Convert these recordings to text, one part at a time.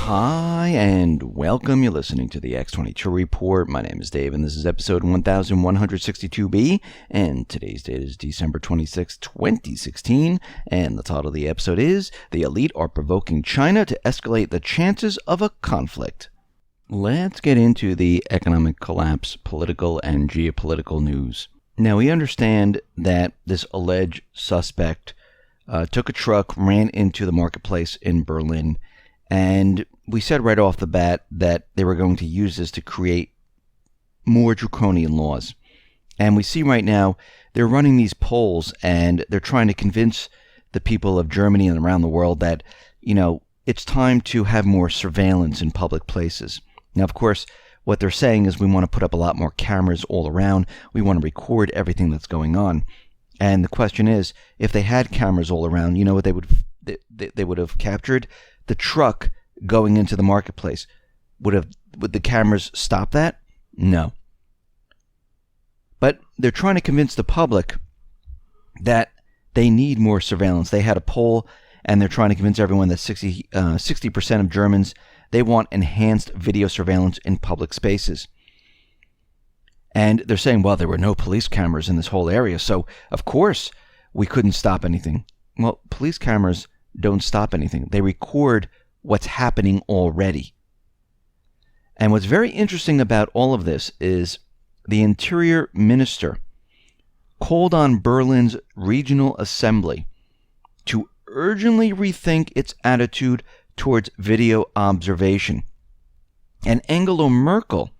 Hi, and welcome. You're listening to the X22 Report. My name is Dave, and this is episode 1162B, and today's date is December 26, 2016, and the title of the episode is, The Elite Are Provoking China to Escalate the Chances of a Conflict. Let's get into the economic collapse, political and geopolitical news. Now, we understand that this alleged suspect took a truck, ran into the marketplace in Berlin, and we said right off the bat that they were going to use this to create more draconian laws. And we see right now they're running these polls and they're trying to convince the people of Germany and around the world that, it's time to have more surveillance in public places. Now, of course, what they're saying is we want to put up a lot more cameras all around. We want to record everything that's going on. And the question is, if they had cameras all around, you know what they would have captured? The truck going into the marketplace. Would the cameras stop that? No. But they're trying to convince the public that they need more surveillance. They had a poll, and they're trying to convince everyone that 60% of Germans, they want enhanced video surveillance in public spaces. And they're saying, well, there were no police cameras in this whole area, so of course we couldn't stop anything. Well, police cameras don't stop anything. They record what's happening already. And what's very interesting about all of this is the Interior Minister called on Berlin's Regional Assembly to urgently rethink its attitude towards video observation. And Angela Merkel,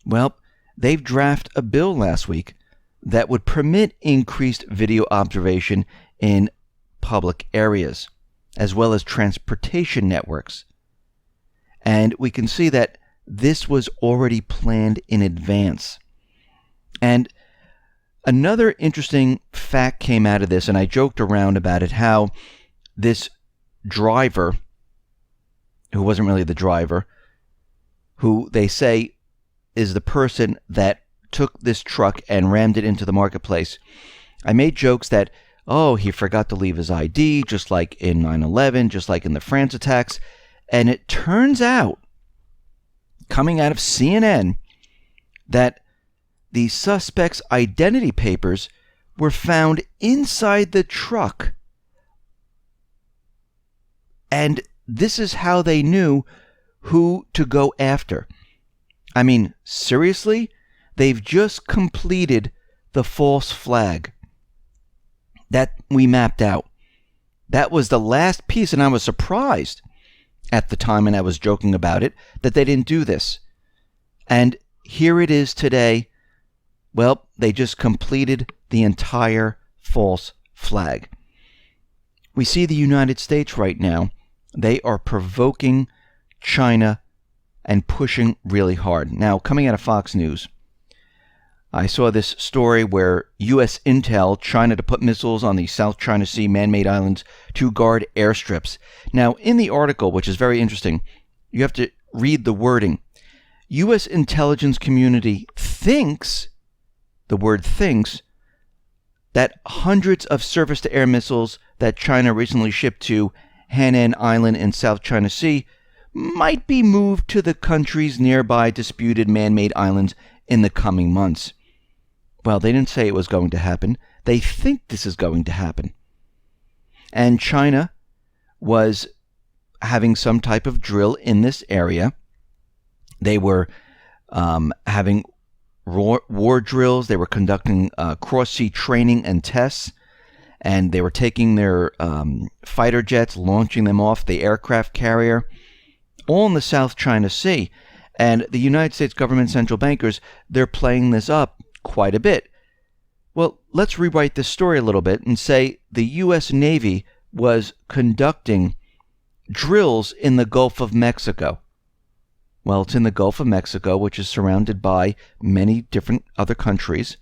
well, they've drafted a bill last week that would permit increased video observation in public areas, as well as transportation networks. And we can see that this was already planned in advance. And another interesting fact came out of this, and I joked around about it, how this driver, who wasn't really the driver, who they say is the person that took this truck and rammed it into the marketplace. I made jokes that, he forgot to leave his ID, just like in 9/11, just like in the France attacks. And it turns out, coming out of CNN, that the suspect's identity papers were found inside the truck. And this is how they knew who to go after. I mean, seriously? They've just completed the false flag that we mapped out. That was the last piece, and I was surprised at the time, and I was joking about it, that they didn't do this. And here it is today. Well, they just completed the entire false flag. We see the United States right now. They are provoking China and pushing really hard. Now, coming out of Fox News, I saw this story where U.S. intel China to put missiles on the South China Sea man-made islands to guard airstrips. Now, in the article, which is very interesting, you have to read the wording. U.S. intelligence community thinks, the word thinks, that hundreds of surface-to-air missiles that China recently shipped to Hainan Island in South China Sea might be moved to the country's nearby disputed man-made islands in the coming months. Well, they didn't say it was going to happen. They think this is going to happen. And China was having some type of drill in this area. They were having war drills. They were conducting cross-sea training and tests. And they were taking their fighter jets, launching them off the aircraft carrier, all in the South China Sea. And the United States government central bankers, they're playing this up quite a bit. Well, let's rewrite this story a little bit and say the U.S. Navy was conducting drills in the Gulf of Mexico. Well, it's in the Gulf of Mexico, which is surrounded by many different other countries.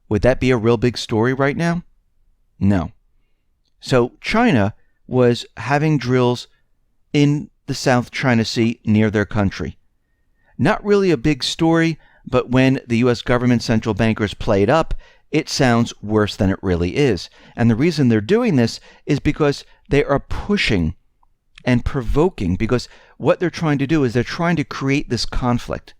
Would that be a real big story right now? No. So China was having drills in the South China Sea near their country. Not really a big story, but when the U.S. government central bankers play it up, it sounds worse than it really is. And the reason they're doing this is because they are pushing and provoking, because what they're trying to do is they're trying to create this conflict.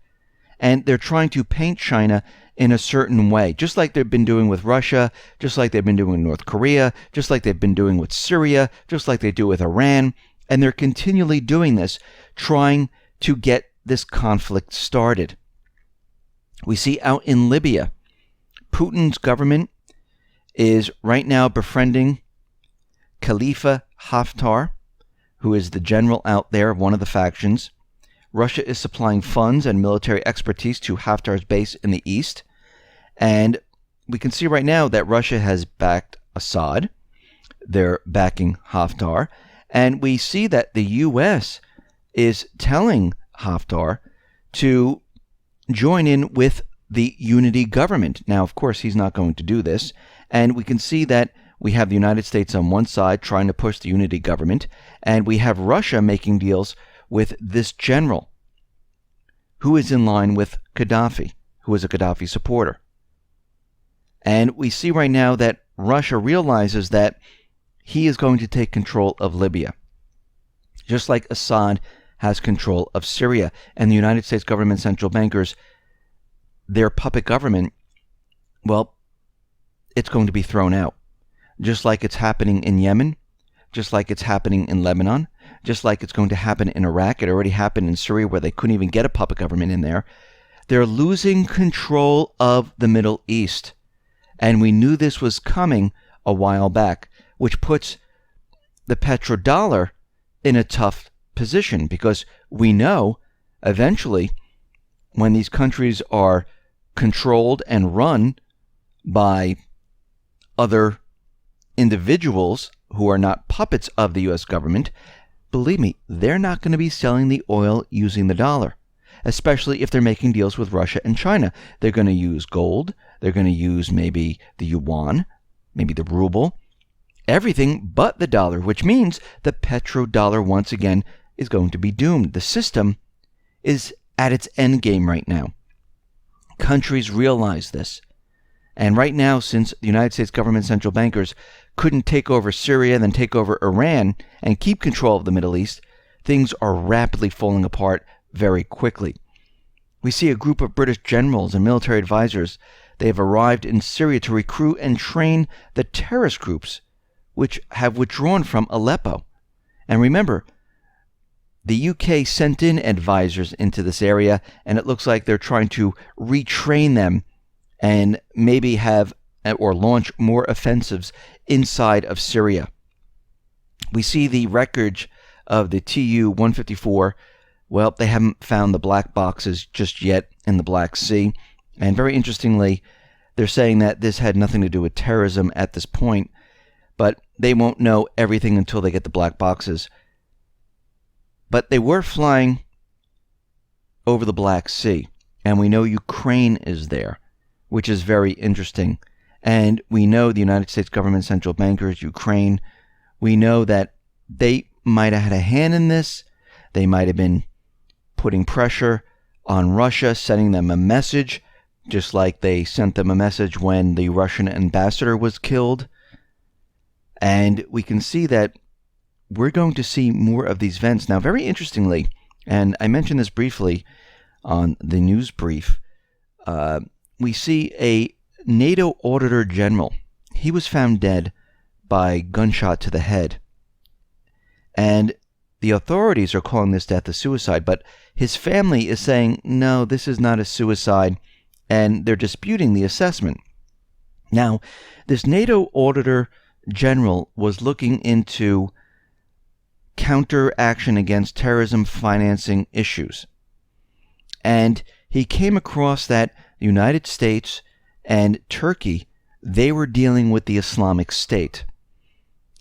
And they're trying to paint China in a certain way, just like they've been doing with Russia, just like they've been doing with North Korea, just like they've been doing with Syria, just like they do with Iran. And they're continually doing this, trying to get this conflict started. We see out in Libya, Putin's government is right now befriending Khalifa Haftar, who is the general out there of one of the factions. Russia is supplying funds and military expertise to Haftar's base in the east. And we can see right now that Russia has backed Assad. They're backing Haftar. And we see that the U.S. is telling Haftar to join in with the unity government. Now, of course, he's not going to do this. And we can see that we have the United States on one side trying to push the unity government. And we have Russia making deals with this general who is in line with Gaddafi, who is a Gaddafi supporter. And we see right now that Russia realizes that he is going to take control of Libya, just like Assad has control of Syria. And the United States government central bankers, their puppet government, well, it's going to be thrown out, just like it's happening in Yemen, just like it's happening in Lebanon, just like it's going to happen in Iraq. It already happened in Syria, where they couldn't even get a puppet government in there. They're losing control of the Middle East. And we knew this was coming a while back, which puts the petrodollar in a tough position, because we know eventually when these countries are controlled and run by other individuals who are not puppets of the U.S. government, believe me, they're not going to be selling the oil using the dollar, especially if they're making deals with Russia and China. They're going to use gold. They're going to use maybe the yuan, maybe the ruble, everything but the dollar, which means the petrodollar once again is going to be doomed. The system is at its end game right now. Countries realize this. And right now, since the United States government central bankers couldn't take over Syria, then take over Iran, and keep control of the Middle East, things are rapidly falling apart very quickly. We see a group of British generals and military advisors. They have arrived in Syria to recruit and train the terrorist groups which have withdrawn from Aleppo. And remember, the UK sent in advisors into this area, and it looks like they're trying to retrain them and maybe have or launch more offensives inside of Syria. We see the wreckage of the Tu-154. Well, they haven't found the black boxes just yet in the Black Sea. And very interestingly, they're saying that this had nothing to do with terrorism at this point, but they won't know everything until they get the black boxes. But they were flying over the Black Sea, and we know Ukraine is there, which is very interesting. And we know the United States government central bankers, Ukraine, we know that they might have had a hand in this. They might have been putting pressure on Russia, sending them a message, just like they sent them a message when the Russian ambassador was killed. And we can see that we're going to see more of these events. Now, very interestingly, and I mentioned this briefly on the news brief, we see a NATO Auditor General. He was found dead by gunshot to the head. And the authorities are calling this death a suicide, but his family is saying, no, this is not a suicide, and they're disputing the assessment. Now, this NATO Auditor General was looking into counteraction against terrorism financing issues. And he came across that the United States and Turkey, they were dealing with the Islamic State.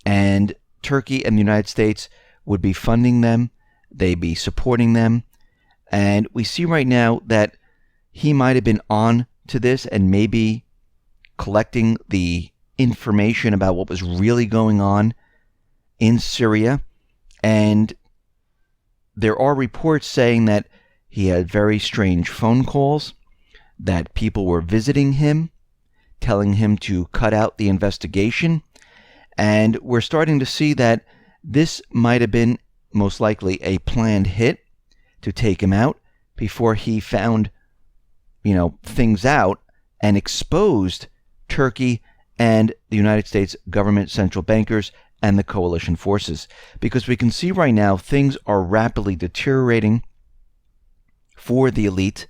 And Turkey and the United States would be funding them, they'd be supporting them. And we see right now that he might have been on to this and maybe collecting the information about what was really going on in Syria. And there are reports saying that he had very strange phone calls, that people were visiting him, telling him to cut out the investigation. And we're starting to see that this might have been most likely a planned hit to take him out before he found, things out and exposed Turkey and the United States government central bankers and the coalition forces. Because we can see right now things are rapidly deteriorating for the elite.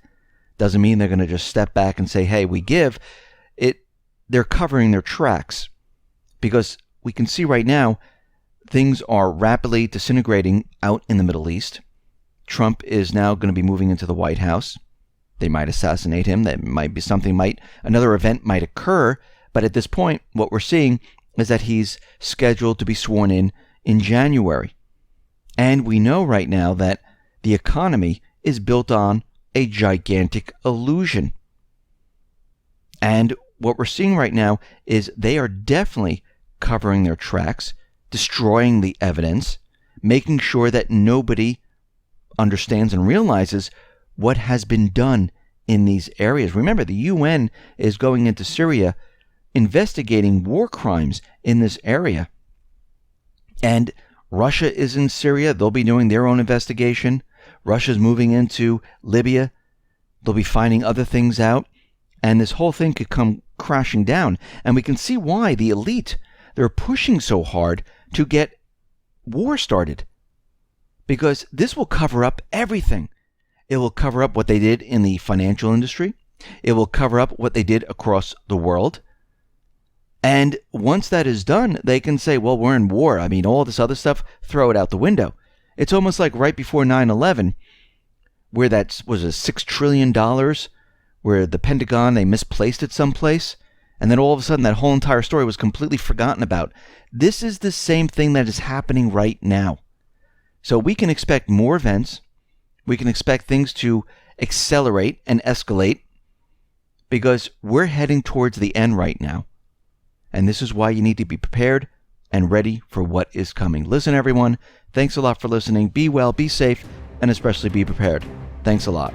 Doesn't mean they're going to just step back and say, hey, we give. They're covering their tracks. Because we can see right now things are rapidly disintegrating out in the Middle East. Trump is now going to be moving into the White House. They might assassinate him. That might be another event might occur. But at this point, what we're seeing is that he's scheduled to be sworn in January. And we know right now that the economy is built on a gigantic illusion. And what we're seeing right now is they are definitely covering their tracks, destroying the evidence, making sure that nobody understands and realizes what has been done in these areas. Remember, the UN is going into Syria investigating war crimes in this area. And Russia is in Syria. They'll be doing their own investigation. Russia's moving into Libya. They'll be finding other things out. And this whole thing could come crashing down. And we can see why the elite, they're pushing so hard to get war started. Because this will cover up everything. It will cover up what they did in the financial industry. It will cover up what they did across the world. And once that is done, they can say, well, we're in war. I mean, all this other stuff, throw it out the window. It's almost like right before 9/11, where that was a $6 trillion, where the Pentagon, they misplaced it someplace. And then all of a sudden, that whole entire story was completely forgotten about. This is the same thing that is happening right now. So we can expect more events. We can expect things to accelerate and escalate because we're heading towards the end right now. And this is why you need to be prepared and ready for what is coming. Listen, everyone, thanks a lot for listening. Be well, be safe, and especially be prepared. Thanks a lot.